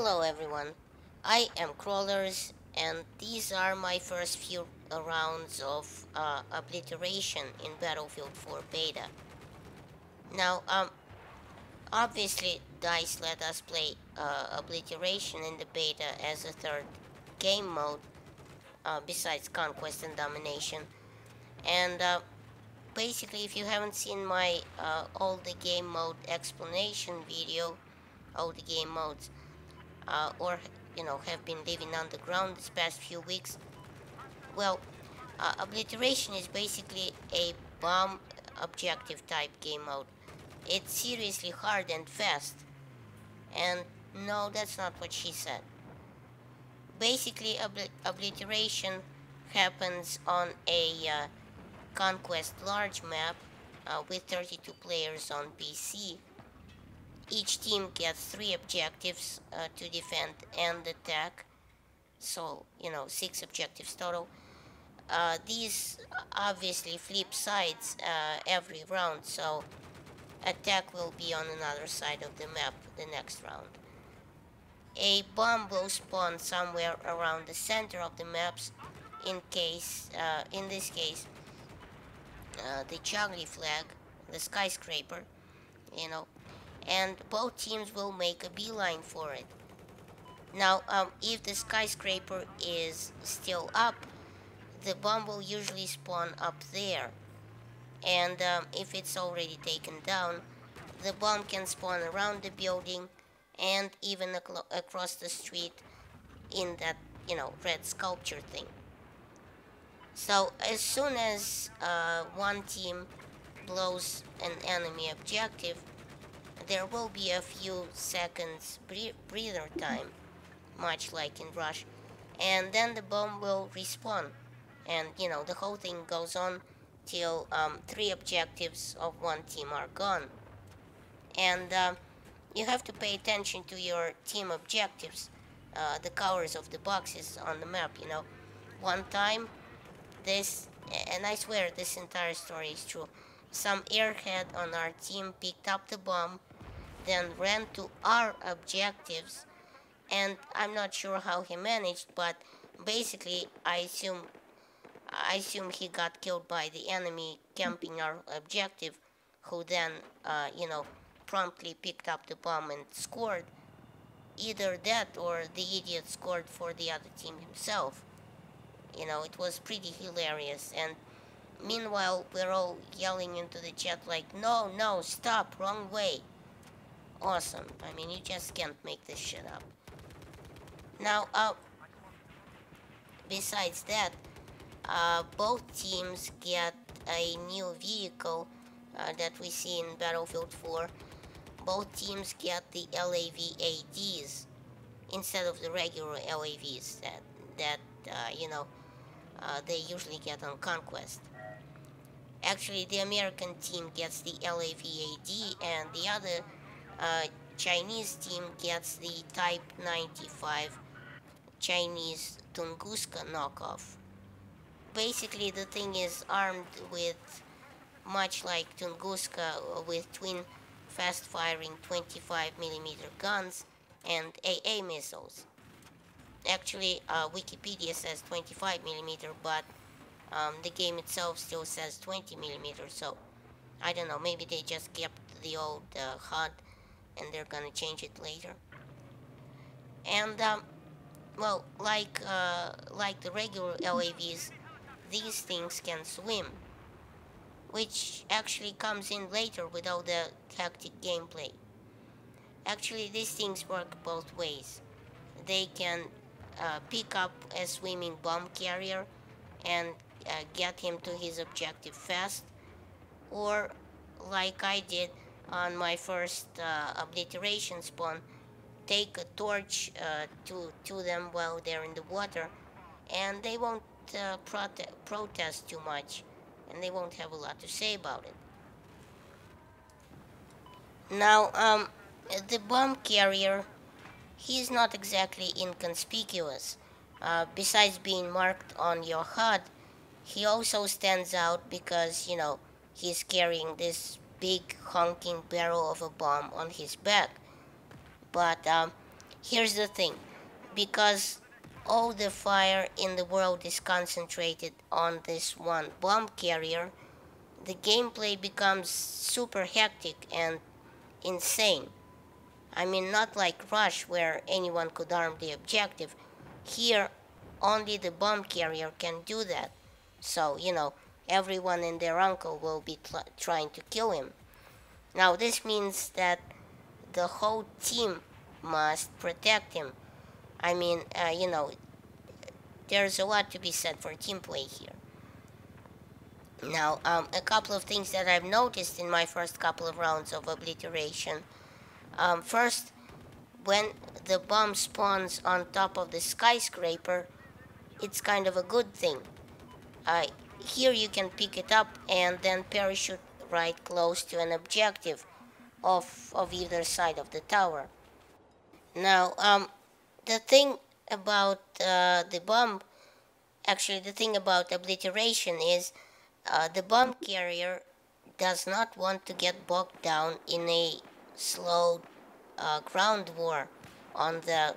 Hello everyone, I am Crawlers and these are my first few rounds of Obliteration in Battlefield 4 Beta. Now, obviously DICE let us play Obliteration in the beta as a third game mode besides Conquest and Domination. And basically if you haven't seen my all the game mode explanation video, all the game modes, or have been living underground this past few weeks. Well, Obliteration is basically a bomb objective type game mode. It's seriously hard and fast. And no, that's not what she said. Basically, Obliteration happens on a Conquest large map with 32 players on PC. Each team gets 3 objectives to defend and attack, so 6 objectives total. These obviously flip sides every round, so attack will be on another side of the map the next round. A bomb will spawn somewhere around the center of the maps in this case, the Charlie flag, the skyscraper, and both teams will make a beeline for it. Now, if the skyscraper is still up, the bomb will usually spawn up there. And if it's already taken down, the bomb can spawn around the building and even across the street in that, red sculpture thing. So as soon as one team blows an enemy objective, there will be a few seconds breather time, much like in Rush, and then the bomb will respawn, and the whole thing goes on till 3 objectives of one team are gone. And you have to pay attention to your team objectives, the colors of the boxes on the map. One time, and I swear this entire story is true, some airhead on our team picked up the bomb, then ran to our objectives, and I'm not sure how he managed, but basically I assume he got killed by the enemy camping our objective, who then promptly picked up the bomb and scored. Either that or the idiot scored for the other team himself. It was pretty hilarious, and meanwhile we're all yelling into the chat like, no, stop, wrong way. Awesome. I mean, you just can't make this shit up. Now, besides that, both teams get a new vehicle that we see in Battlefield 4. Both teams get the LAV-ADs instead of the regular LAVs that they usually get on Conquest. Actually, the American team gets the LAV-AD, and the other Chinese team gets the Type 95 Chinese Tunguska knockoff. Basically, the thing is armed with, much like Tunguska, with twin fast-firing 25mm guns and AA missiles. Actually, Wikipedia says 25mm, but the game itself still says 20mm, so I don't know, maybe they just kept the old HUD and they're gonna change it later. And well, like the regular LAVs, these things can swim, which actually comes in later with all the tactic gameplay. Actually, these things work both ways. They can pick up a swimming bomb carrier and get him to his objective fast, or like I did on my first Obliteration spawn, take a torch to them while they're in the water, and they won't protest too much, and they won't have a lot to say about it. Now, the bomb carrier, he's not exactly inconspicuous. Besides being marked on your HUD, he also stands out because, he's carrying this big honking barrel of a bomb on his back. But Here's the thing, because all the fire in the world is concentrated on this one bomb carrier, the gameplay becomes super hectic and insane. I mean, not like Rush where anyone could arm the objective. Here, only the bomb carrier can do that. So, everyone and their uncle will be trying to kill him. Now, this means that the whole team must protect him. I mean, there's a lot to be said for team play here. Now, a couple of things that I've noticed in my first couple of rounds of Obliteration. First, when the bomb spawns on top of the skyscraper, it's kind of a good thing. Here you can pick it up and then parachute right close to an objective of either side of the tower. Now, the thing about the bomb, actually the thing about Obliteration is the bomb carrier does not want to get bogged down in a slow ground war on the,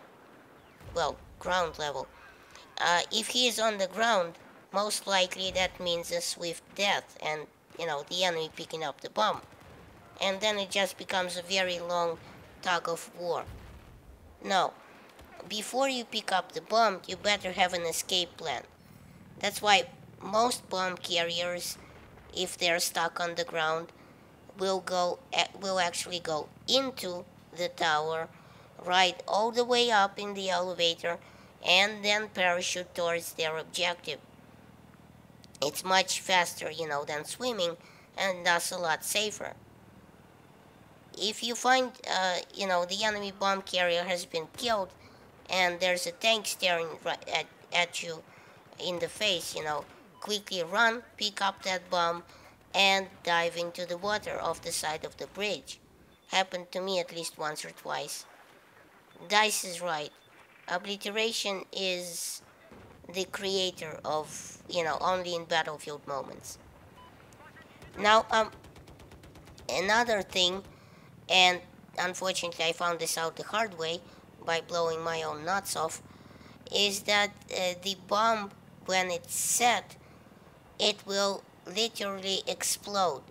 well, ground level. If he is on the ground, most likely that means a swift death and, the enemy picking up the bomb. And then it just becomes a very long tug of war. No, before you pick up the bomb, you better have an escape plan. That's why most bomb carriers, if they're stuck on the ground, will actually go into the tower, ride all the way up in the elevator, and then parachute towards their objective. It's much faster, than swimming, and thus a lot safer. If you find, the enemy bomb carrier has been killed, and there's a tank staring right at you in the face, quickly run, pick up that bomb, and dive into the water off the side of the bridge. Happened to me at least once or twice. Dice is right. Obliteration is the creator of, only in battlefield moments. Now, another thing, and unfortunately I found this out the hard way by blowing my own nuts off, is that the bomb, when it's set, it will literally explode.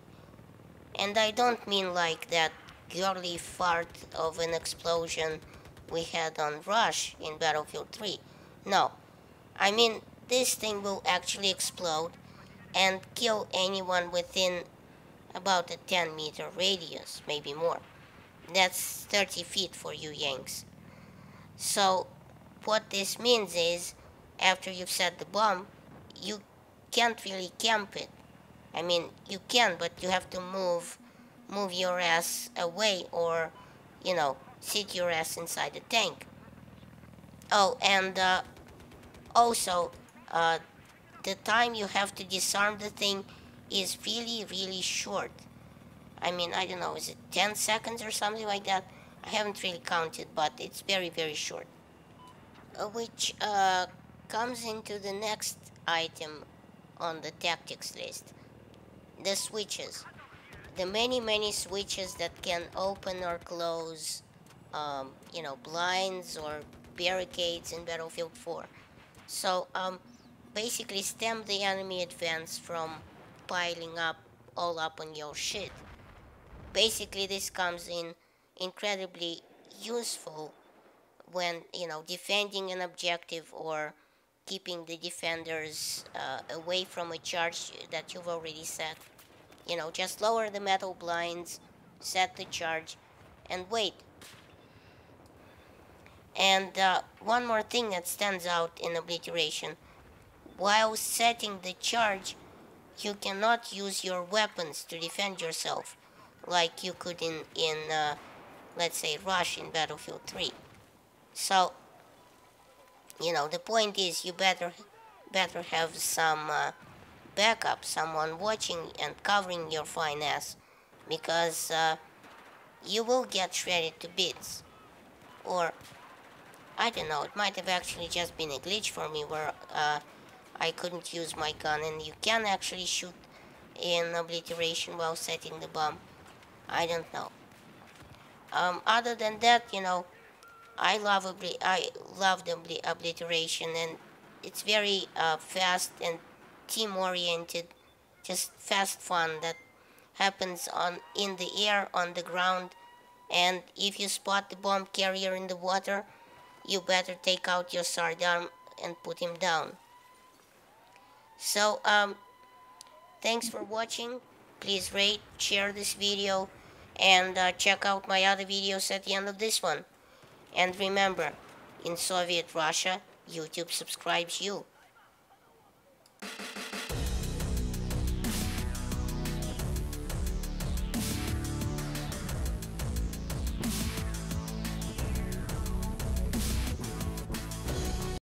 And I don't mean like that girly fart of an explosion we had on Rush in Battlefield 3. No, I mean this thing will actually explode and kill anyone within about a 10-meter radius, maybe more. That's 30 feet for you Yanks. So what this means is, after you've set the bomb, you can't really camp it. I mean, you can, but you have to move your ass away, or, sit your ass inside the tank. Oh, and also, the time you have to disarm the thing is really, really short. I mean, I don't know, is it 10 seconds or something like that? I haven't really counted, but it's very, very short. Which comes into the next item on the tactics list. The switches. The many, many switches that can open or close, blinds or barricades in Battlefield 4. So, basically stem the enemy advance from piling up all up on your shit. Basically, this comes in incredibly useful when, defending an objective or keeping the defenders away from a charge that you've already set. Just lower the metal blinds, set the charge, and wait. And one more thing that stands out in Obliteration. While setting the charge, you cannot use your weapons to defend yourself, like you could in let's say, Rush in Battlefield 3. So, the point is you better have some backup, someone watching and covering your fine ass, because you will get shredded to bits. Or, I don't know, it might have actually just been a glitch for me where I couldn't use my gun, and you can actually shoot in Obliteration while setting the bomb. I don't know. Other than that, I love the obliteration, and it's very fast and team oriented, just fast fun that happens on in the air, on the ground, and if you spot the bomb carrier in the water, you better take out your sidearm and put him down. So thanks for watching. Please rate, share this video, and check out my other videos at the end of this one. And remember, in Soviet Russia, YouTube subscribes you.